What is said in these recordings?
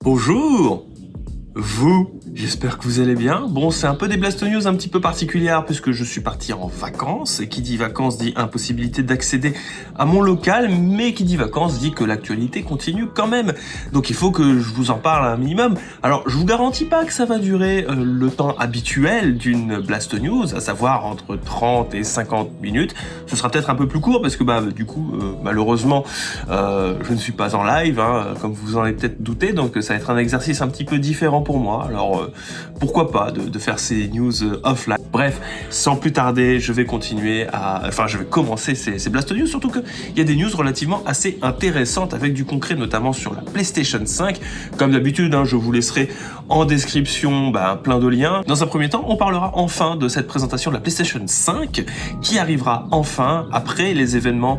Bonjour! J'espère que vous allez bien. Bon, c'est un peu des Blast News un petit peu particulières puisque je suis parti en vacances. Et qui dit vacances dit impossibilité d'accéder à mon local, mais qui dit vacances dit que l'actualité continue quand même. Donc il faut que je vous en parle un minimum. Alors, je vous garantis pas que ça va durer le temps habituel d'une Blast News, à savoir entre 30 et 50 minutes. Ce sera peut-être un peu plus court parce que malheureusement, je ne suis pas en live, hein, comme vous en avez peut-être douté, donc ça va être un exercice un petit peu différent pour moi. Alors pourquoi pas de faire ces news offline. Bref, sans plus tarder, je vais commencer ces Blast News, surtout qu'il y a des news relativement assez intéressantes avec du concret, notamment sur la PlayStation 5. Comme d'habitude, je vous laisserai en description plein de liens. Dans un premier temps, on parlera enfin de cette présentation de la PlayStation 5 qui arrivera enfin après les événements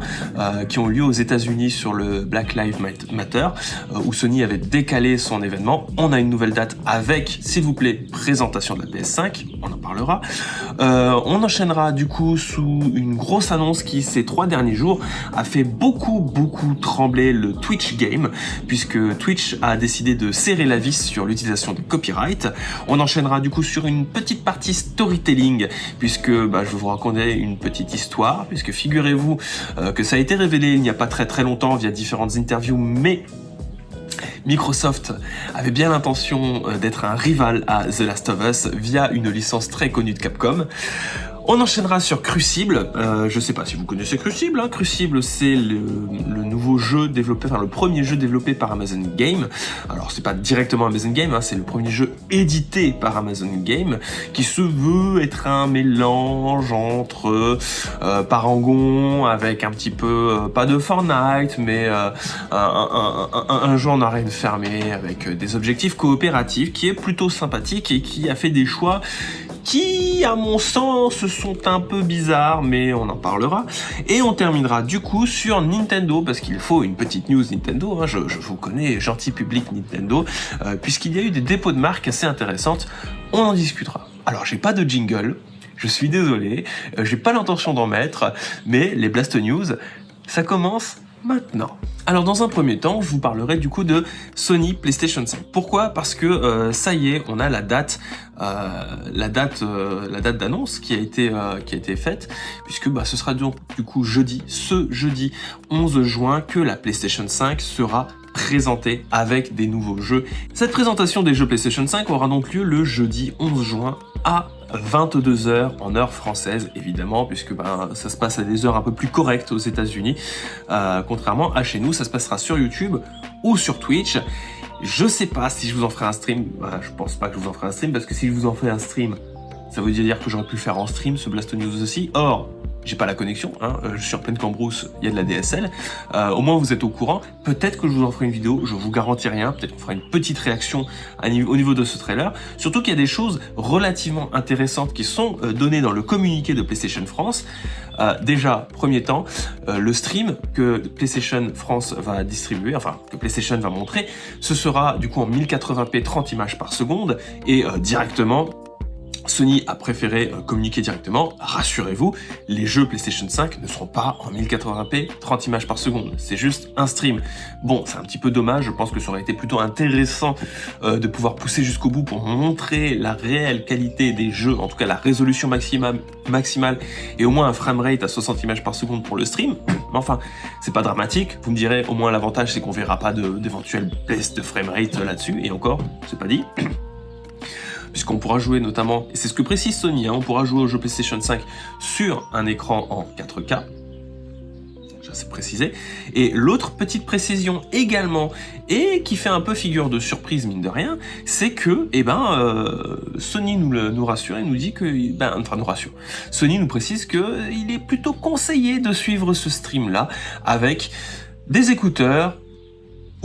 qui ont lieu aux États-Unis sur le Black Lives Matter, où Sony avait décalé son événement. On a une nouvelle date avec, s'il vous plaît, présentation de la PS5, on en parlera. On enchaînera du coup sous une grosse annonce qui, ces 3 derniers jours, a fait beaucoup trembler le Twitch game, puisque Twitch a décidé de serrer la vis sur l'utilisation des copyrights. On enchaînera du coup sur une petite partie storytelling, puisque je vais vous raconter une petite histoire, puisque figurez-vous que ça a été révélé il n'y a pas très longtemps via différentes interviews, mais Microsoft avait bien l'intention d'être un rival à The Last of Us via une licence très connue de Capcom. On enchaînera sur Crucible. Je sais pas si vous connaissez Crucible. Crucible, c'est le nouveau jeu développé, le premier jeu développé par Amazon Game. Alors c'est pas directement Amazon Game, c'est le premier jeu édité par Amazon Game, qui se veut être un mélange entre Parangon avec un petit peu pas de Fortnite, mais un jeu en arène fermée avec des objectifs coopératifs, qui est plutôt sympathique et qui a fait des choix qui, à mon sens, sont un peu bizarres, mais on en parlera. Et on terminera du coup sur Nintendo, parce qu'il faut une petite news Nintendo, je vous connais, gentil public Nintendo, puisqu'il y a eu des dépôts de marques assez intéressantes, on en discutera. Alors, j'ai pas de jingle, je suis désolé, j'ai pas l'intention d'en mettre, mais les Blast News, ça commence maintenant. Alors dans un premier temps, je vous parlerai du coup de Sony PlayStation 5. Pourquoi ? Parce que ça y est, on a la date d'annonce qui a été faite, puisque ce sera donc du coup ce jeudi 11 juin que la PlayStation 5 sera présentée avec des nouveaux jeux. Cette présentation des jeux PlayStation 5 aura donc lieu le jeudi 11 juin à 22h en heure française, évidemment, puisque ça se passe à des heures un peu plus correctes aux États-Unis, contrairement à chez nous. Ça se passera sur YouTube ou sur Twitch. Je sais pas si je vous en ferai un stream. Je pense pas que je vous en ferai un stream, parce que si je vous en fais un stream, ça veut dire que j'aurais pu le faire en stream, ce Blast News aussi. Or, j'ai pas la connexion, je suis en pleine cambrousse, il y a de la DSL. Au moins vous êtes au courant. Peut-être que je vous en ferai une vidéo, je vous garantis rien. Peut-être qu'on fera une petite réaction au niveau de ce trailer. Surtout qu'il y a des choses relativement intéressantes qui sont données dans le communiqué de PlayStation France. Déjà, premier temps, le stream que PlayStation France va distribuer, que PlayStation va montrer, ce sera du coup en 1080p 30 images par seconde, et directement, Sony a préféré communiquer directement. Rassurez-vous, les jeux PlayStation 5 ne seront pas en 1080p 30 images par seconde. C'est juste un stream. Bon, c'est un petit peu dommage. Je pense que ça aurait été plutôt intéressant de pouvoir pousser jusqu'au bout pour montrer la réelle qualité des jeux, en tout cas la résolution maximale et au moins un framerate à 60 images par seconde pour le stream. Mais enfin, c'est pas dramatique. Vous me direz, au moins l'avantage c'est qu'on verra pas d'éventuelles baisses de framerate là-dessus. Et encore, c'est pas dit. Puisqu'on pourra jouer notamment, et c'est ce que précise Sony, on pourra jouer au jeu PlayStation 5 sur un écran en 4K, c'est précisé. Et l'autre petite précision également, et qui fait un peu figure de surprise mine de rien, c'est que Sony nous rassure et nous dit que, nous rassure. Sony nous précise que il est plutôt conseillé de suivre ce stream-là avec des écouteurs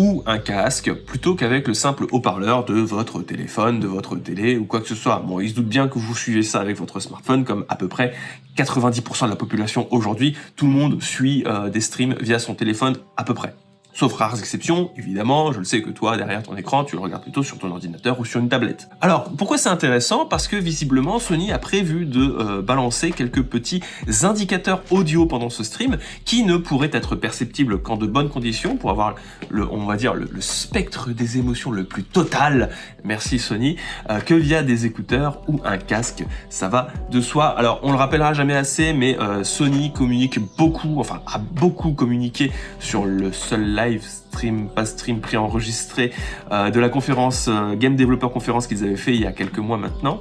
ou un casque, plutôt qu'avec le simple haut-parleur de votre téléphone, de votre télé, ou quoi que ce soit. Bon, il se doute bien que vous suivez ça avec votre smartphone, comme à peu près 90% de la population aujourd'hui. Tout le monde suit des streams via son téléphone, à peu près. Sauf rares exceptions, évidemment, je le sais que toi, derrière ton écran, tu le regardes plutôt sur ton ordinateur ou sur une tablette. Alors, pourquoi c'est intéressant? Parce que visiblement, Sony a prévu de balancer quelques petits indicateurs audio pendant ce stream qui ne pourraient être perceptibles qu'en de bonnes conditions pour avoir on va dire, le spectre des émotions le plus total, merci Sony, que via des écouteurs ou un casque. Ça va de soi. Alors, on le rappellera jamais assez, mais Sony communique beaucoup, enfin, a beaucoup communiqué sur le seul live stream, pas stream préenregistré de la conférence Game Developer Conference qu'ils avaient fait il y a quelques mois maintenant.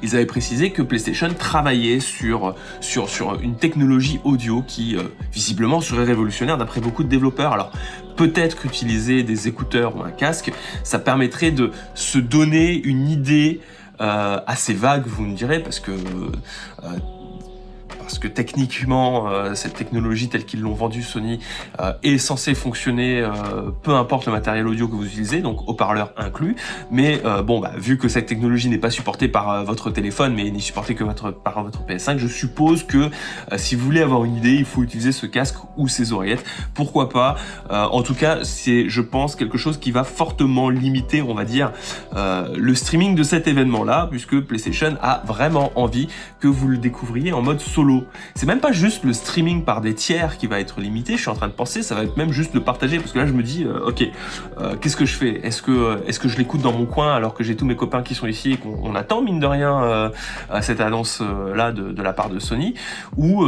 Ils avaient précisé que PlayStation travaillait sur une technologie audio qui, visiblement, serait révolutionnaire d'après beaucoup de développeurs. Alors, peut-être qu'utiliser des écouteurs ou un casque, ça permettrait de se donner une idée assez vague, vous me direz, parce que techniquement, cette technologie telle qu'ils l'ont vendue Sony est censée fonctionner peu importe le matériel audio que vous utilisez, donc haut-parleur inclus. Mais vu que cette technologie n'est pas supportée par votre téléphone, mais n'est supportée que par votre PS5, je suppose que si vous voulez avoir une idée, il faut utiliser ce casque ou ces oreillettes. Pourquoi pas? En tout cas, c'est, je pense, quelque chose qui va fortement limiter, on va dire, le streaming de cet événement-là, puisque PlayStation a vraiment envie que vous le découvriez en mode solo. C'est même pas juste le streaming par des tiers qui va être limité, je suis en train de penser, ça va être même juste le partager, parce que là je me dis, qu'est-ce que je fais? Est-ce que je l'écoute dans mon coin alors que j'ai tous mes copains qui sont ici et qu'on attend mine de rien cette annonce là de la part de Sony, ou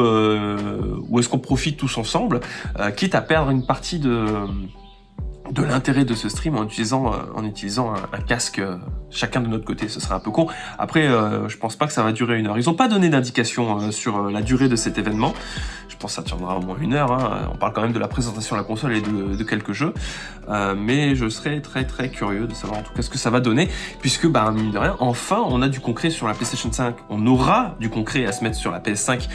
est-ce qu'on profite tous ensemble, quitte à perdre une partie de l'intérêt de ce stream en utilisant un casque chacun de notre côté. Ce serait un peu con. Après, je pense pas que ça va durer 1 heure. Ils ont pas donné d'indication sur la durée de cet événement. Je pense que ça tiendra au moins 1 heure. Hein. On parle quand même de la présentation de la console et de quelques jeux. Mais je serais très très curieux de savoir en tout cas ce que ça va donner, puisque mine de rien, enfin on a du concret sur la PlayStation 5. On aura du concret à se mettre sur la PS5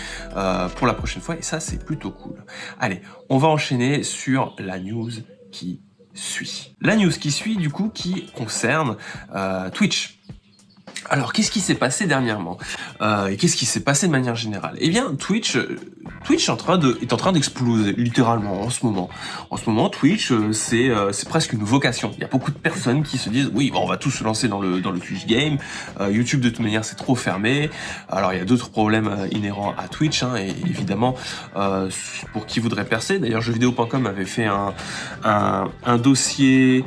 pour la prochaine fois, et ça c'est plutôt cool. Allez, on va enchaîner sur la news qui suit. La news qui suit, du coup, qui concerne Twitch. Alors, qu'est-ce qui s'est passé dernièrement et qu'est-ce qui s'est passé de manière générale? Eh bien, Twitch est en train d'exploser, littéralement, en ce moment. En ce moment, Twitch, c'est presque une vocation. Il y a beaucoup de personnes qui se disent, oui, on va tous se lancer dans le Twitch game. YouTube, de toute manière, c'est trop fermé. Alors, il y a d'autres problèmes inhérents à Twitch, hein, et évidemment, pour qui voudrait percer. D'ailleurs, jeuxvideo.com avait fait un dossier...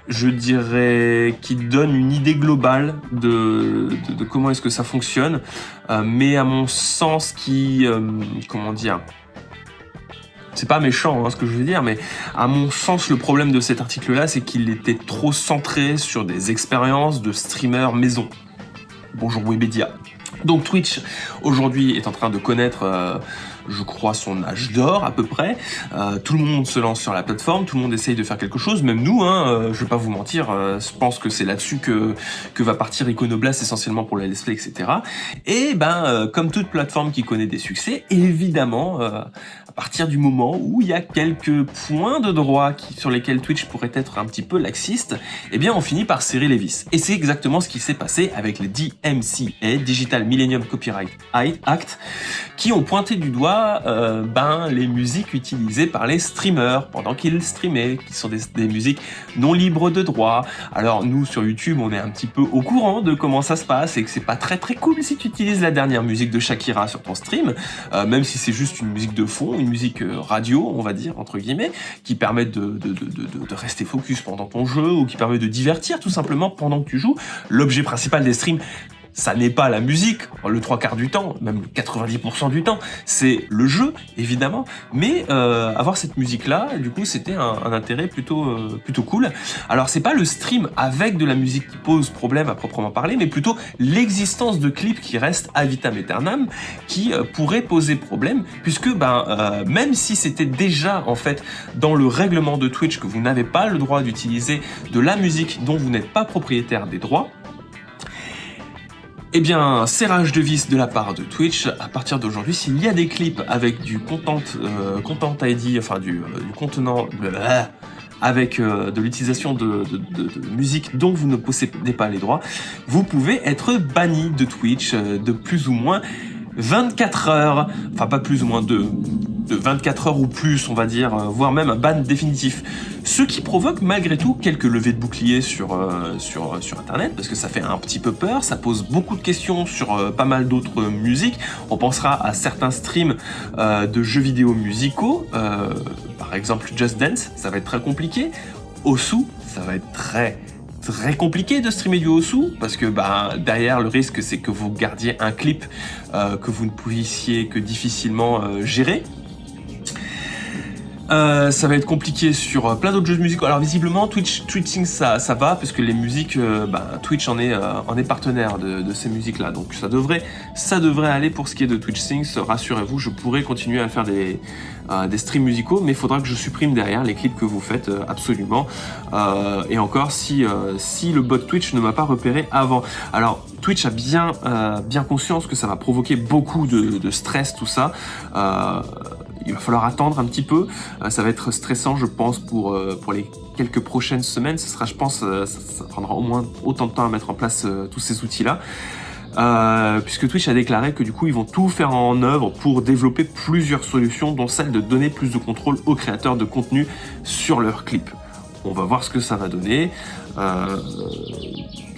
je dirais qui donne une idée globale de comment est-ce que ça fonctionne, mais à mon sens comment dire, c'est pas méchant ce que je veux dire, mais à mon sens le problème de cet article-là, c'est qu'il était trop centré sur des expériences de streamers maison. Bonjour Webedia. Donc Twitch aujourd'hui est en train de connaître je crois son âge d'or à peu près. Tout le monde se lance sur la plateforme, tout le monde essaye de faire quelque chose, même nous, je vais pas vous mentir, je pense que c'est là-dessus que va partir Iconoblast essentiellement pour les let's play, etc. Et comme toute plateforme qui connaît des succès, évidemment, à partir du moment où il y a quelques points de droit sur lesquels Twitch pourrait être un petit peu laxiste, eh bien on finit par serrer les vis. Et c'est exactement ce qui s'est passé avec les DMCA, Digital Millennium Copyright Act, qui ont pointé du doigt les musiques utilisées par les streamers pendant qu'ils streamaient, qui sont des musiques non libres de droit. Alors nous sur YouTube, on est un petit peu au courant de comment ça se passe et que c'est pas très très cool si tu utilises la dernière musique de Shakira sur ton stream, même si c'est juste une musique de fond, une musique radio, on va dire entre guillemets, qui permet de rester focus pendant ton jeu ou qui permet de divertir tout simplement pendant que tu joues. L'objet principal des streams, ça n'est pas la musique, le 3/4 du temps, même 90% du temps, c'est le jeu, évidemment, mais avoir cette musique-là, du coup, c'était un intérêt plutôt cool. Alors, c'est pas le stream avec de la musique qui pose problème à proprement parler, mais plutôt l'existence de clips qui restent ad vitam aeternam, qui pourrait poser problème, puisque, même si c'était déjà, en fait, dans le règlement de Twitch que vous n'avez pas le droit d'utiliser de la musique dont vous n'êtes pas propriétaire des droits, eh bien, serrage de vis de la part de Twitch, à partir d'aujourd'hui, s'il y a des clips avec du content ID, enfin du contenant, avec de l'utilisation de musique dont vous ne possédez pas les droits, vous pouvez être banni de Twitch de plus ou moins 24 heures, enfin pas plus ou moins de de 24 heures ou plus, on va dire, voire même un ban définitif. Ce qui provoque malgré tout quelques levées de boucliers sur Internet, parce que ça fait un petit peu peur, ça pose beaucoup de questions sur pas mal d'autres musiques. On pensera à certains streams de jeux vidéo musicaux, par exemple Just Dance, ça va être très compliqué. Osu, ça va être très compliqué de streamer du Osu, parce que derrière le risque c'est que vous gardiez un clip que vous ne puissiez que difficilement gérer. Ça va être compliqué sur plein d'autres jeux musicaux. Alors visiblement Twitch ça va, parce que les musiques, Twitch en est partenaire de ces musiques-là. Donc ça devrait aller pour ce qui est de Twitch Things. Rassurez-vous, je pourrai continuer à faire des streams musicaux, mais il faudra que je supprime derrière les clips que vous faites absolument. Et encore si le bot Twitch ne m'a pas repéré avant. Alors Twitch a bien conscience que ça va provoquer beaucoup de stress, tout ça. Il va falloir attendre un petit peu. Ça va être stressant, je pense, pour les quelques prochaines semaines. Ce sera, je pense, ça prendra au moins autant de temps à mettre en place tous ces outils-là. Puisque Twitch a déclaré que du coup ils vont tout faire en œuvre pour développer plusieurs solutions, dont celle de donner plus de contrôle aux créateurs de contenu sur leurs clips. On va voir ce que ça va donner.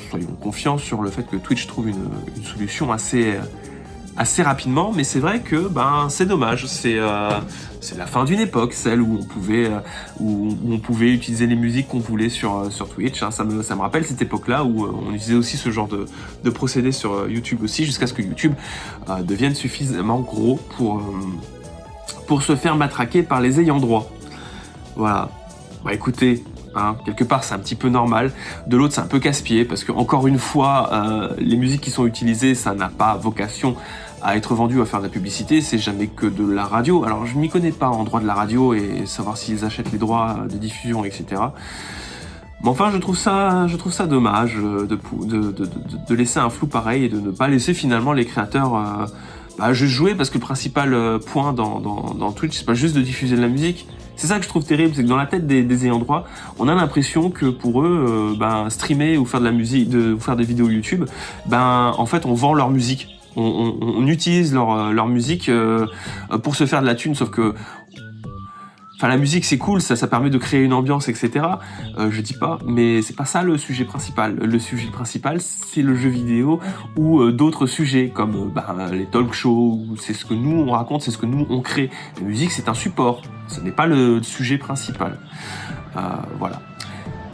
Soyons confiants sur le fait que Twitch trouve une solution assez rapidement, mais c'est vrai que c'est dommage, c'est la fin d'une époque, celle où on pouvait utiliser les musiques qu'on voulait sur Twitch, hein. Ça me rappelle cette époque-là où on utilisait aussi ce genre de procédé sur YouTube aussi, jusqu'à ce que YouTube devienne suffisamment gros pour se faire matraquer par les ayants droit. Voilà. Écoutez, hein, quelque part c'est un petit peu normal, de l'autre c'est un peu casse-pied, parce que encore une fois, les musiques qui sont utilisées, ça n'a pas vocation à être vendu, à faire de la publicité, c'est jamais que de la radio. Alors je m'y connais pas en droit de la radio et savoir s'ils achètent les droits de diffusion, etc. Mais enfin, je trouve ça dommage de laisser un flou pareil et de ne pas laisser finalement les créateurs juste jouer, parce que le principal point dans Twitch, c'est pas juste de diffuser de la musique. C'est ça que je trouve terrible, c'est que dans la tête des ayants droit, on a l'impression que pour eux, streamer ou faire de la musique, ou faire des vidéos YouTube, en fait, on vend leur musique. On utilise leur musique pour se faire de la thune, sauf que la musique c'est cool, ça permet de créer une ambiance, etc. Je dis pas, mais c'est pas ça le sujet principal. Le sujet principal, c'est le jeu vidéo ou d'autres sujets comme les talk shows, c'est ce que nous on raconte, c'est ce que nous on crée. La musique c'est un support, ce n'est pas le sujet principal. Voilà.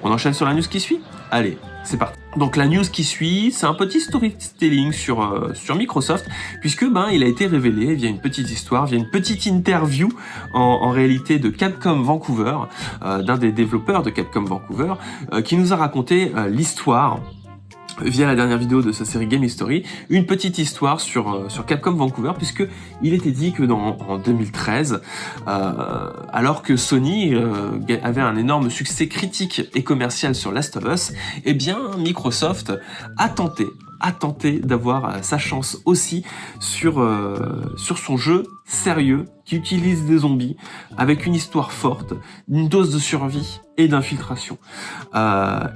On enchaîne sur la news qui suit ? Allez, c'est parti. Donc la news qui suit, c'est un petit storytelling sur Microsoft, puisque il a été révélé via une petite histoire, via une petite interview en réalité de Capcom Vancouver, d'un des développeurs de Capcom Vancouver, qui nous a raconté l'histoire via la dernière vidéo de sa série Game History, une petite histoire sur Capcom Vancouver, puisque il était dit que en 2013, alors que Sony avait un énorme succès critique et commercial sur Last of Us, Microsoft a tenté d'avoir sa chance aussi sur son jeu sérieux qui utilise des zombies avec une histoire forte, une dose de survie et d'infiltration.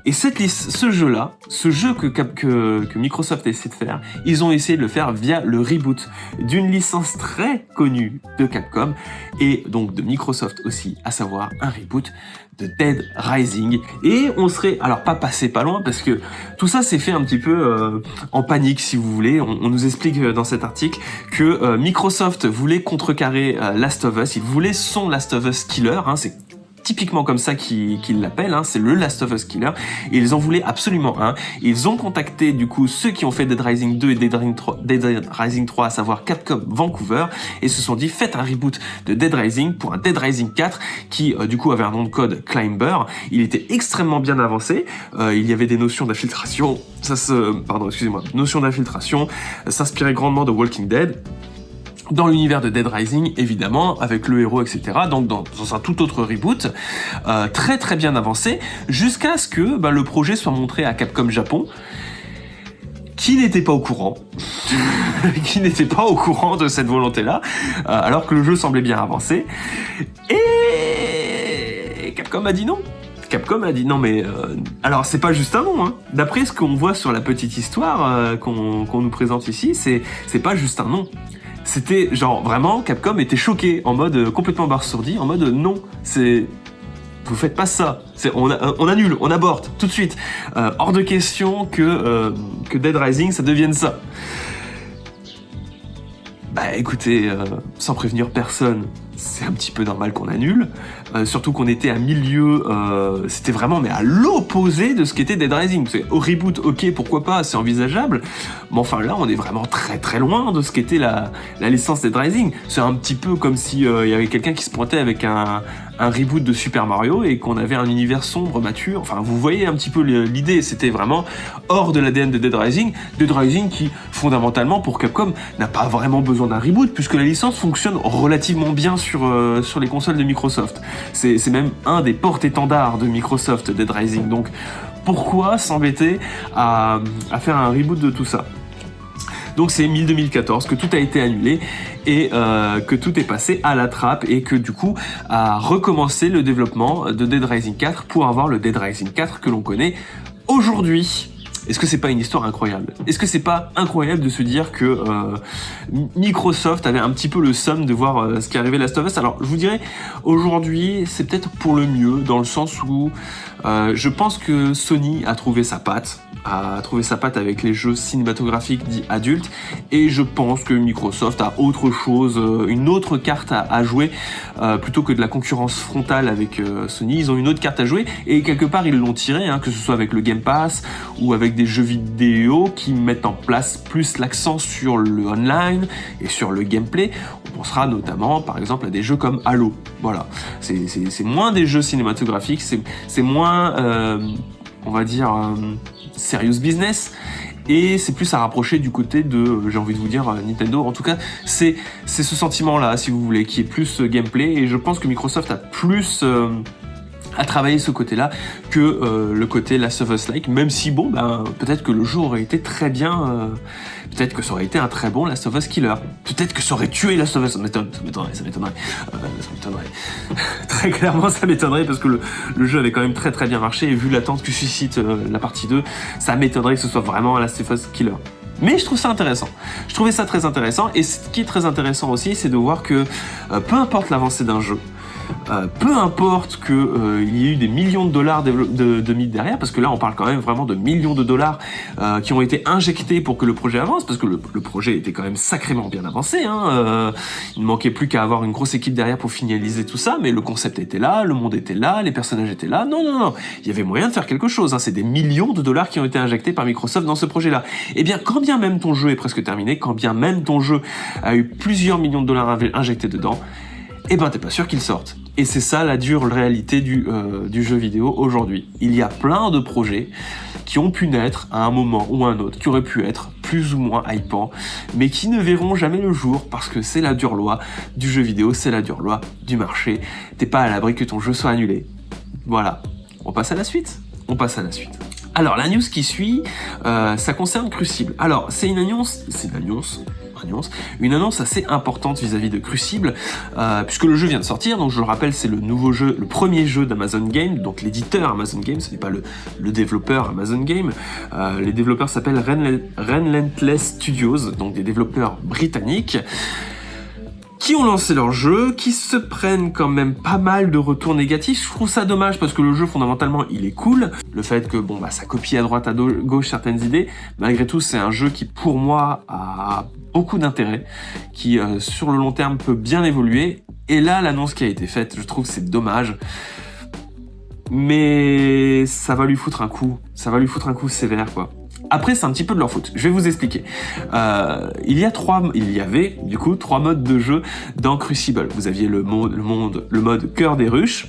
Et ce jeu que Microsoft a essayé de faire, ils ont essayé de le faire via le reboot d'une licence très connue de Capcom et donc de Microsoft aussi, à savoir un reboot de Dead Rising. Et on serait, alors pas passé pas loin, parce que tout ça s'est fait un petit peu en panique, si vous voulez. On nous explique dans cet article que Microsoft voulait contrecarrer Last of Us, il voulait son Last of Us Killer, hein, c'est typiquement comme ça qu'ils l'appellent, hein, c'est le Last of Us Killer, et ils en voulaient absolument un. Ils ont contacté du coup ceux qui ont fait Dead Rising 2 et Dead Rising 3, à savoir Capcom Vancouver, et se sont dit faites un reboot de Dead Rising pour un Dead Rising 4 qui du coup avait un nom de code Climber. Il était extrêmement bien avancé, il y avait des notions d'infiltration, notions d'infiltration, s'inspirait grandement de Walking Dead, dans l'univers de Dead Rising, évidemment, avec le héros, etc. Donc dans un tout autre reboot, très très bien avancé, jusqu'à ce que le projet soit montré à Capcom Japon, qui n'était pas au courant, de cette volonté-là, alors que le jeu semblait bien avancé. Et Capcom a dit non. Capcom a dit non, mais alors c'est pas juste un nom, hein. D'après ce qu'on voit sur la petite histoire qu'on nous présente ici, c'est pas juste un nom. C'était genre vraiment, Capcom était choqué, en mode complètement abasourdi, en mode non, c'est... Vous faites pas ça, on annule, on aborte, tout de suite. Hors de question que Dead Rising, ça devienne ça. Bah écoutez, sans prévenir personne, c'est un petit peu normal qu'on annule, surtout qu'on était à milieu, c'était vraiment mais à l'opposé de ce qu'était Dead Rising. C'est au reboot, ok, pourquoi pas, c'est envisageable, mais enfin là on est vraiment très très loin de ce qu'était la licence Dead Rising. C'est un petit peu comme si y avait quelqu'un qui se pointait avec un reboot de Super Mario et qu'on avait un univers sombre, mature. Enfin, vous voyez un petit peu l'idée, c'était vraiment hors de l'ADN de Dead Rising. Dead Rising qui, fondamentalement, pour Capcom, n'a pas vraiment besoin d'un reboot puisque la licence fonctionne relativement bien sur les consoles de Microsoft. C'est même un des porte-étendards de Microsoft, Dead Rising. Donc, pourquoi s'embêter à faire un reboot de tout ça ? Donc c'est mi-2014 que tout a été annulé et que tout est passé à la trappe et que du coup a recommencé le développement de Dead Rising 4 pour avoir le Dead Rising 4 que l'on connaît aujourd'hui. Est-ce que c'est pas une histoire incroyable ? Est-ce que c'est pas incroyable de se dire que Microsoft avait un petit peu le somme de voir ce qui arrivait Last of Us ? Alors je vous dirais, aujourd'hui c'est peut-être pour le mieux dans le sens où je pense que Sony a trouvé sa patte avec les jeux cinématographiques dits adultes, et je pense que Microsoft a autre chose, une autre carte à jouer, plutôt que de la concurrence frontale avec Sony. Ils ont une autre carte à jouer, et quelque part ils l'ont tiré, que ce soit avec le Game Pass, ou avec des jeux vidéo qui mettent en place plus l'accent sur le online, et sur le gameplay. On pensera notamment, par exemple, à des jeux comme Halo. Voilà. C'est moins des jeux cinématographiques, c'est moins, on va dire... serious business, et c'est plus à rapprocher du côté de, j'ai envie de vous dire, Nintendo. En tout cas, c'est ce sentiment-là, si vous voulez, qui est plus gameplay, et je pense que Microsoft a plus à travailler ce côté-là que le côté Last of Us-like, même si, bon, peut-être que le jeu aurait été très bien, peut-être que ça aurait été un très bon Last of Us killer, peut-être que ça aurait tué Last of Us, ça m'étonnerait. Très clairement, ça m'étonnerait, parce que le jeu avait quand même très très bien marché, et vu l'attente que suscite la partie 2, ça m'étonnerait que ce soit vraiment un Last of Us killer. Mais je trouve ça intéressant. Je trouvais ça très intéressant, et ce qui est très intéressant aussi, c'est de voir que peu importe l'avancée d'un jeu, peu importe qu'il y ait eu des millions de dollars de mis derrière, parce que là on parle quand même vraiment de millions de dollars qui ont été injectés pour que le projet avance, parce que le projet était quand même sacrément bien avancé, il ne manquait plus qu'à avoir une grosse équipe derrière pour finaliser tout ça, mais le concept était là, le monde était là, les personnages étaient là, non, il y avait moyen de faire quelque chose, c'est des millions de dollars qui ont été injectés par Microsoft dans ce projet-là. Et bien quand bien même ton jeu est presque terminé, quand bien même ton jeu a eu plusieurs millions de dollars injectés dedans, t'es pas sûr qu'il sorte. Et c'est ça la dure réalité du jeu vidéo aujourd'hui. Il y a plein de projets qui ont pu naître à un moment ou à un autre, qui auraient pu être plus ou moins hypants, mais qui ne verront jamais le jour, parce que c'est la dure loi du jeu vidéo, c'est la dure loi du marché. T'es pas à l'abri que ton jeu soit annulé. Voilà. On passe à la suite. Alors, la news qui suit, ça concerne Crucible. Alors, c'est une annonce assez importante vis-à-vis de Crucible, puisque le jeu vient de sortir, donc je le rappelle, c'est le premier jeu d'Amazon Game, donc l'éditeur Amazon Game, ce n'est pas le développeur Amazon Game. Les développeurs s'appellent Relentless Studios, donc des développeurs britanniques, qui ont lancé leur jeu, qui se prennent quand même pas mal de retours négatifs. Je trouve ça dommage parce que le jeu, fondamentalement, il est cool. Le fait que, ça copie à droite, à gauche certaines idées, malgré tout, c'est un jeu qui, pour moi, a beaucoup d'intérêt, qui, sur le long terme, peut bien évoluer. Et là, l'annonce qui a été faite, je trouve que c'est dommage. Mais ça va lui foutre un coup sévère, quoi. Après, c'est un petit peu de leur faute. Je vais vous expliquer. Il y avait du coup 3 modes de jeu dans Crucible. Vous aviez le mode cœur des ruches,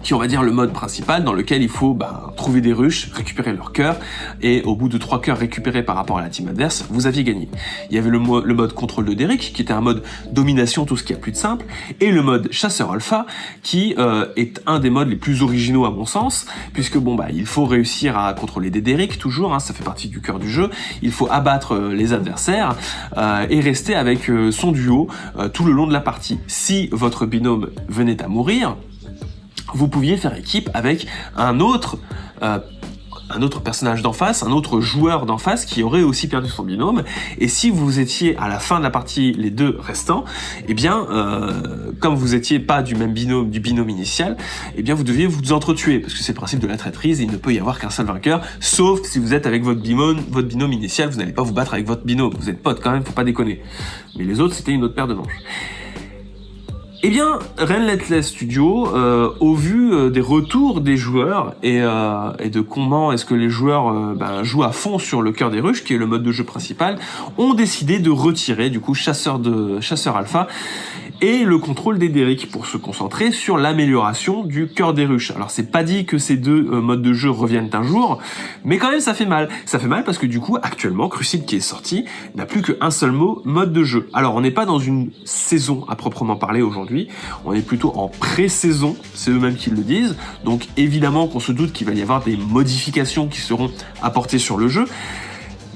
qui on va dire le mode principal dans lequel il faut trouver des ruches, récupérer leur cœur, et au bout de 3 cœurs récupérés par rapport à la team adverse, vous aviez gagné. Il y avait le mode contrôle de Derrick, qui était un mode domination, tout ce qu'il y a plus de simple, et le mode chasseur alpha, qui est un des modes les plus originaux à mon sens, puisque il faut réussir à contrôler des Derrick, toujours, ça fait partie du cœur du jeu, il faut abattre les adversaires, et rester avec son duo tout le long de la partie. Si votre binôme venait à mourir, vous pouviez faire équipe avec un autre un autre personnage d'en face, un autre joueur d'en face qui aurait aussi perdu son binôme. Et si vous étiez à la fin de la partie les deux restants, eh bien, comme vous étiez pas du même binôme, du binôme initial, eh bien, vous deviez vous entretuer, parce que c'est le principe de la traîtrise, et il ne peut y avoir qu'un seul vainqueur, sauf si vous êtes avec votre binôme initial, vous n'allez pas vous battre avec votre binôme, vous êtes potes quand même, faut pas déconner. Mais les autres, c'était une autre paire de manches. Eh bien, Relentless Studio, au vu des retours des joueurs et de comment est-ce que les joueurs jouent à fond sur le cœur des ruches, qui est le mode de jeu principal, ont décidé de retirer du coup Chasseur Alpha et le contrôle des Derrick pour se concentrer sur l'amélioration du cœur des ruches. Alors c'est pas dit que ces deux modes de jeu reviennent un jour, mais quand même ça fait mal. Ça fait mal parce que du coup actuellement Crucible qui est sorti n'a plus qu'un seul mode de jeu. Alors on n'est pas dans une saison à proprement parler aujourd'hui, on est plutôt en pré-saison, c'est eux-mêmes qui le disent, donc évidemment qu'on se doute qu'il va y avoir des modifications qui seront apportées sur le jeu.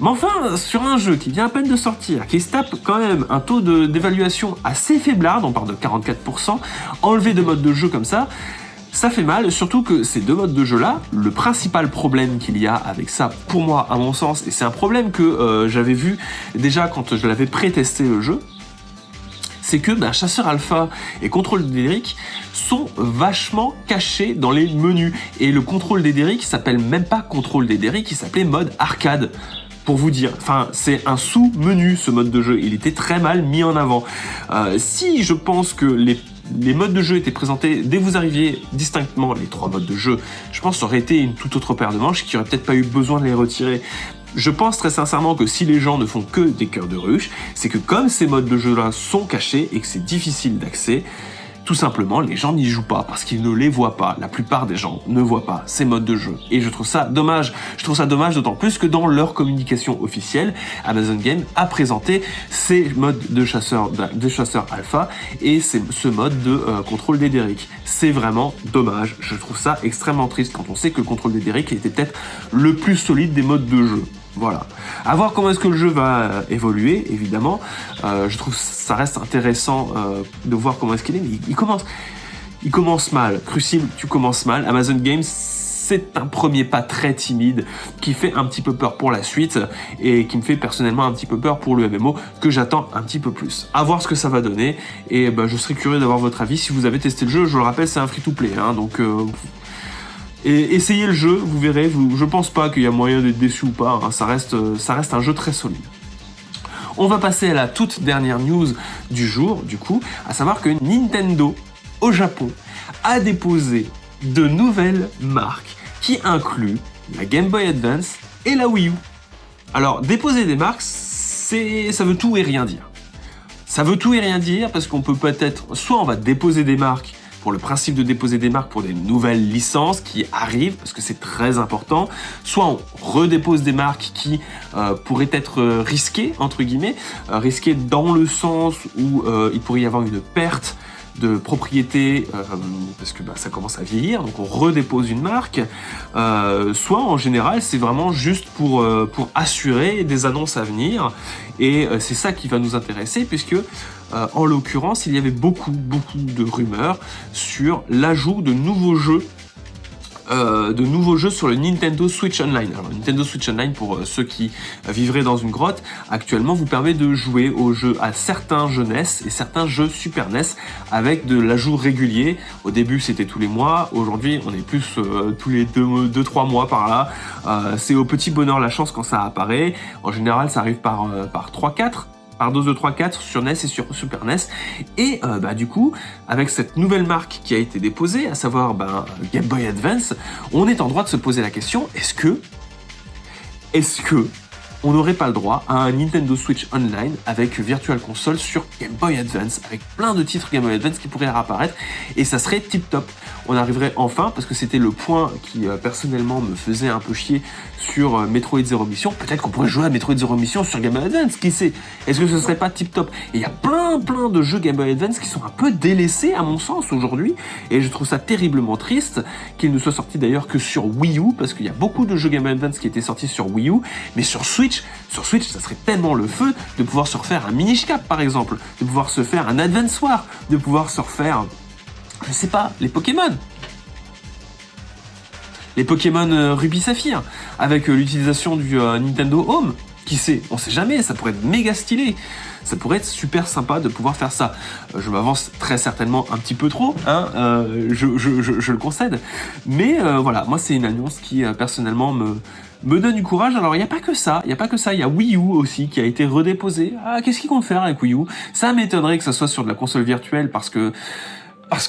Mais enfin, sur un jeu qui vient à peine de sortir, qui se tape quand même un taux d'évaluation assez faiblard, on parle de 44%, enlever deux modes de jeu comme ça fait mal, surtout que ces deux modes de jeu-là, le principal problème qu'il y a avec ça, pour moi, à mon sens, et c'est un problème que j'avais vu déjà quand je l'avais pré-testé le jeu, c'est que Chasseur Alpha et Contrôle des Derrick sont vachement cachés dans les menus. Et le Contrôle des Derrick s'appelle même pas Contrôle des Derrick, il s'appelait mode arcade. Pour vous dire, enfin, c'est un sous-menu ce mode de jeu, il était très mal mis en avant. Si je pense que les modes de jeu étaient présentés dès que vous arriviez distinctement, les trois modes de jeu, je pense que ça aurait été une toute autre paire de manches qui aurait peut-être pas eu besoin de les retirer. Je pense très sincèrement que si les gens ne font que des cœurs de ruche, c'est que comme ces modes de jeu-là sont cachés et que c'est difficile d'accès, tout simplement, les gens n'y jouent pas parce qu'ils ne les voient pas. La plupart des gens ne voient pas ces modes de jeu. Et je trouve ça dommage. Je trouve ça dommage d'autant plus que dans leur communication officielle, Amazon Games a présenté ces modes de chasseur alpha et ce mode de contrôle des Derrick. C'est vraiment dommage. Je trouve ça extrêmement triste quand on sait que le contrôle des Derrick était peut-être le plus solide des modes de jeu. Voilà. À voir comment est-ce que le jeu va évoluer, évidemment. Je trouve que ça reste intéressant de voir comment est-ce qu'il est, mais il commence mal. Crucible, tu commences mal. Amazon Games, c'est un premier pas très timide qui fait un petit peu peur pour la suite et qui me fait personnellement un petit peu peur pour le MMO que j'attends un petit peu plus. À voir ce que ça va donner et je serais curieux d'avoir votre avis si vous avez testé le jeu. Je le rappelle, c'est un free-to-play, hein, donc... Et essayez le jeu, vous verrez, je pense pas qu'il y a moyen d'être déçu ou pas, hein, ça reste un jeu très solide. On va passer à la toute dernière news du jour, du coup, à savoir que Nintendo, au Japon, a déposé de nouvelles marques qui incluent la Game Boy Advance et la Wii U. Alors, déposer des marques, ça veut tout et rien dire. Ça veut tout et rien dire parce qu'on peut peut-être, soit on va déposer des marques pour le principe de déposer des marques pour des nouvelles licences qui arrivent, parce que c'est très important, soit on redépose des marques qui pourraient être risquées, entre guillemets, risquées dans le sens où il pourrait y avoir une perte de propriété parce que ça commence à vieillir, donc on redépose une marque, soit en général c'est vraiment juste pour assurer des annonces à venir, et c'est ça qui va nous intéresser puisque en l'occurrence il y avait beaucoup de rumeurs sur l'ajout de nouveaux jeux sur le Nintendo Switch Online. Alors, Nintendo Switch Online, pour ceux qui vivraient dans une grotte, actuellement vous permet de jouer aux jeux, à certains jeux NES et certains jeux Super NES avec de l'ajout régulier. Au début c'était tous les mois, aujourd'hui on est plus tous les 2-3 mois par là. C'est au petit bonheur la chance quand ça apparaît. En général ça arrive par 3-4. Par dose de 3-4 sur NES et sur Super NES. Et du coup, avec cette nouvelle marque qui a été déposée, à savoir Game Boy Advance, on est en droit de se poser la question, est-ce que on n'aurait pas le droit à un Nintendo Switch Online avec Virtual Console sur Game Boy Advance, avec plein de titres Game Boy Advance qui pourraient apparaître, et ça serait tip top. On arriverait enfin, parce que c'était le point qui personnellement me faisait un peu chier sur Metroid Zero Mission, peut-être qu'on pourrait jouer à Metroid Zero Mission sur Game Boy Advance, qui sait? Est-ce que ce serait pas tip top? Et il y a plein de jeux Game Boy Advance qui sont un peu délaissés à mon sens aujourd'hui, et je trouve ça terriblement triste qu'ils ne soient sortis d'ailleurs que sur Wii U, parce qu'il y a beaucoup de jeux Game Boy Advance qui étaient sortis sur Wii U, mais sur Switch, ça serait tellement le feu de pouvoir se refaire un Minish Cap par exemple, de pouvoir se faire un Advance War, de pouvoir se refaire, je sais pas, les Pokémon. Les Pokémon Ruby Saphir, avec l'utilisation du Nintendo Home. Qui sait? On sait jamais, ça pourrait être méga stylé. Ça pourrait être super sympa de pouvoir faire ça. Je m'avance très certainement un petit peu trop, hein, je le concède. Mais voilà, moi c'est une annonce qui personnellement me donne du courage. Alors il n'y a pas que ça, il y a Wii U aussi qui a été redéposé. Ah, qu'est-ce qu'ils comptent faire avec Wii U? Ça m'étonnerait que ça soit sur de la console virtuelle parce que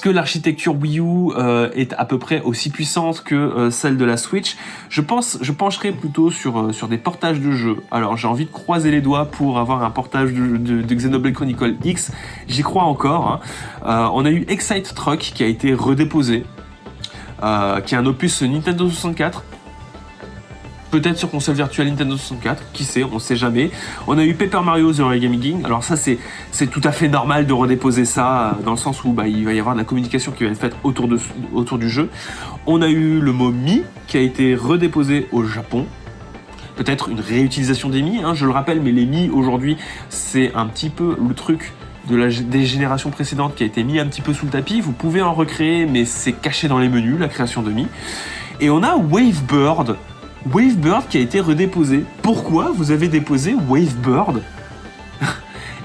l'architecture Wii U est à peu près aussi puissante que celle de la Switch, je pencherai plutôt sur des portages de jeux. Alors j'ai envie de croiser les doigts pour avoir un portage de Xenoblade Chronicle X, j'y crois encore. Hein. On a eu Excite Truck qui a été redéposé, qui est un opus Nintendo 64. Peut-être sur console virtuelle Nintendo 64, qui sait, on sait jamais. On a eu Paper Mario The Origami, alors ça c'est tout à fait normal de redéposer ça, dans le sens où il va y avoir de la communication qui va être faite autour du jeu. On a eu le mot Mi, qui a été redéposé au Japon. Peut-être une réutilisation des Mi, hein, je le rappelle, mais les Mi aujourd'hui, c'est un petit peu le truc des générations précédentes qui a été mis un petit peu sous le tapis. Vous pouvez en recréer, mais c'est caché dans les menus, la création de Mi. Et on a Wavebird qui a été redéposé. Pourquoi vous avez déposé Wavebird?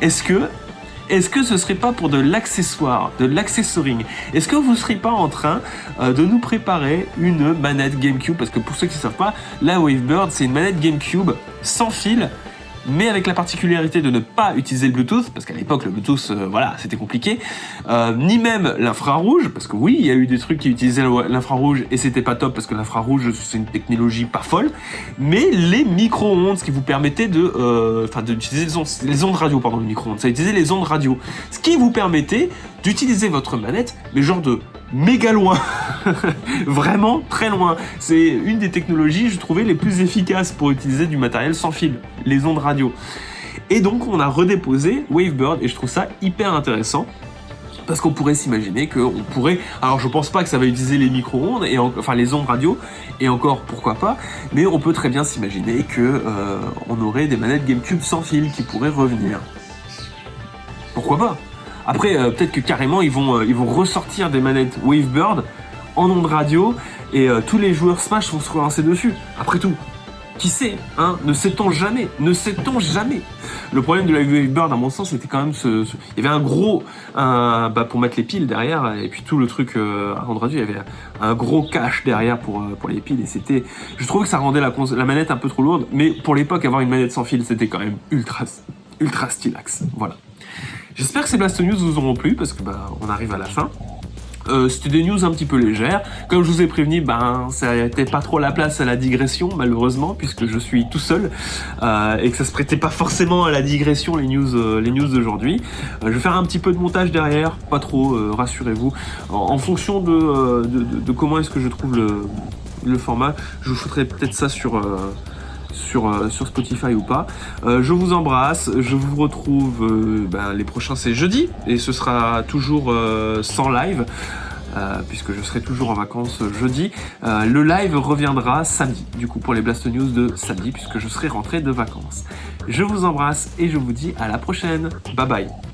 Est-ce que ce serait pas pour de l'accessoire, de l'accessoring? Est-ce que vous ne serez pas en train de nous préparer une manette GameCube? Parce que pour ceux qui ne savent pas, la Wavebird, c'est une manette GameCube sans fil, mais avec la particularité de ne pas utiliser le Bluetooth, parce qu'à l'époque, le Bluetooth, voilà, c'était compliqué, ni même l'infrarouge, parce que oui, il y a eu des trucs qui utilisaient l'infrarouge et c'était pas top, parce que l'infrarouge, c'est une technologie pas folle, mais les micro-ondes, ce qui vous permettait d'utiliser les ondes radio, pardon, le micro-ondes, ça utilisait les ondes radio, ce qui vous permettait d'utiliser votre manette, mais genre de méga loin, vraiment très loin. C'est une des technologies, je trouvais, les plus efficaces pour utiliser du matériel sans fil, les ondes radio. Et donc on a redéposé Wavebird et je trouve ça hyper intéressant. Parce qu'on pourrait s'imaginer qu'on pourrait... Alors je pense pas que ça va utiliser les micro-ondes, enfin les ondes radio, et encore pourquoi pas, mais on peut très bien s'imaginer que on aurait des manettes GameCube sans fil qui pourraient revenir. Pourquoi pas? Après, peut-être que carrément, ils vont ressortir des manettes Wavebird en ondes radio et tous les joueurs Smash vont se relancer dessus. Après tout, qui sait, hein? Ne sait-on jamais? Ne sait-on jamais? Le problème de la Wavebird, à mon sens, c'était quand même il y avait un gros... pour mettre les piles derrière, et puis tout le truc à ondes radio, il y avait un gros cache derrière pour les piles, et c'était... Je trouvais que ça rendait la manette un peu trop lourde, mais pour l'époque, avoir une manette sans fil, c'était quand même ultra stylax. Voilà. J'espère que ces Blast News vous auront plu, parce que on arrive à la fin. C'était des news un petit peu légères. Comme je vous ai prévenu, ça n'était pas trop la place à la digression, malheureusement, puisque je suis tout seul, et que ça se prêtait pas forcément à la digression, les news d'aujourd'hui. Je vais faire un petit peu de montage derrière, pas trop, rassurez-vous. En fonction de comment est-ce que je trouve le format, je vous foutrai peut-être ça sur Spotify ou pas. Je vous embrasse, je vous retrouve les prochains, c'est jeudi, et ce sera toujours sans live, puisque je serai toujours en vacances jeudi. Le live reviendra samedi, du coup pour les Blast News de samedi, puisque je serai rentré de vacances. Je vous embrasse et je vous dis à la prochaine. Bye bye.